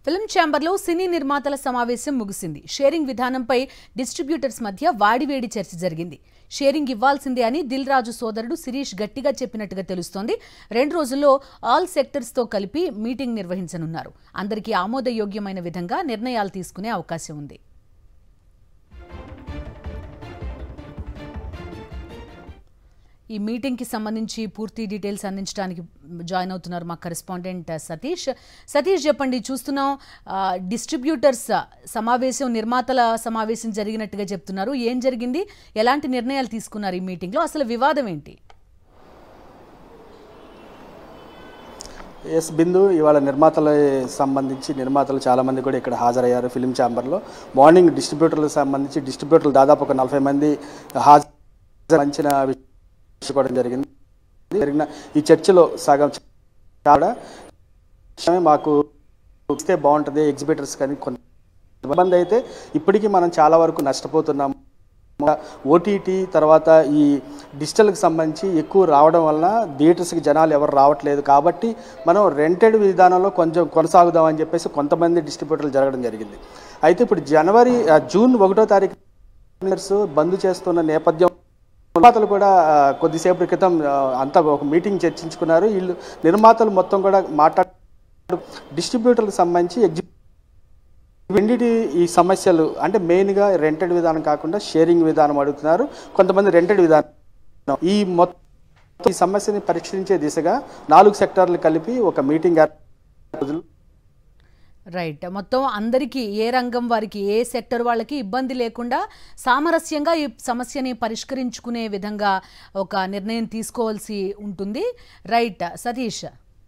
Film ఛాంబర్లో సినీ నిర్మాతల సమావేశం ముగిసింది. షేరింగ్ విధానంపై డిస్ట్రిబ్యూటర్స్ మధ్య వాడివేడి చర్చ జరిగింది. షేరింగ్ ఇవ్వాల్సిందే అని దిల్ రాజు సోదరుడు శిరీష్ గట్టిగా చెప్పినట్టుగా తెలుస్తోంది. 2 రోజుల్లో ఆల్ సెక్టర్స్ తో కలిపి మీటింగ్ నిర్వహించనున్నారు. అందరికీ ఆమోదయోగ్యమైన విధంగా నిర్ణయాలు తీసుకునే అవకాశం ఉంది. ఈ మీటింగ్ కి సంబంధించి పూర్తి డీటెయిల్స్ అందించడానికి జాయిన్ అవుతున్నారు మా కరెస్పాండెంట్ సతీష్. సతీష్ చెప్పండి, చూస్తున్నాం డిస్ట్రిబ్యూటర్స్ సమావేశం, నిర్మాతల సమావేశం జరిగినట్టుగా చెప్తున్నారు. ఏం జరిగింది, ఎలాంటి నిర్ణయాలు తీసుకున్నారు ఈ మీటింగ్ లో, అసలు వివాదం ఏంటి? ఎస్ బిందు, ఇవాళ నిర్మాతలు చాలామంది కూడా ఇక్కడ హాజరయ్యారు ఫిలిం ఛాంబర్లో. మార్నింగ్ డిస్ట్రిబ్యూటర్లకు సంబంధించి డిస్ట్రిబ్యూటర్లు దాదాపు ఒక 40 మంది హాజరించిన విషయం జరిగిన ఈ చర్చలో సగం మాకు ఇస్తే బాగుంటుంది ఎగ్జిబిటర్స్, కానీ కొంత ఇబ్బంది అయితే ఇప్పటికీ మనం చాలా వరకు నష్టపోతున్నాము. ఓటీటీ తర్వాత ఈ డిజిటల్కి సంబంధించి ఎక్కువ రావడం వలన థియేటర్స్కి జనాలు ఎవరు రావట్లేదు, కాబట్టి మనం రెంటెడ్ విధానంలో కొంచెం కొనసాగుదామని చెప్పేసి కొంతమంది డిస్ట్రిబ్యూటర్లు జరగడం జరిగింది. అయితే ఇప్పుడు జూన్ 1వ తారీఖు బంద్ చేస్తున్న నేపథ్యం నిర్మాతలు కూడా కొద్దిసేపటి క్రితం అంతా ఒక మీటింగ్ చర్చించుకున్నారు. వీళ్ళు నిర్మాతలు మొత్తం కూడా మాట్లాడు డిస్ట్రిబ్యూటర్లకు సంబంధించి రెండిటి ఈ సమస్యలు అంటే మెయిన్గా రెంటెడ్ విధానం కాకుండా షేరింగ్ విధానం అడుగుతున్నారు. కొంతమంది రెంటెడ్ విధానం ఈ సమస్యని పరిష్కరించే దిశగా 4 సెక్టార్లు కలిపి ఒక మీటింగ్ రైట్. మొత్తం అందరికీ, ఏ రంగం వారికి, ఏ సెక్టర్ వాళ్ళకి ఇబ్బంది లేకుండా సామరస్యంగా ఈ సమస్యని పరిష్కరించుకునే విధంగా ఒక నిర్ణయం తీసుకోవాల్సి ఉంటుంది. రైట్ సతీష్.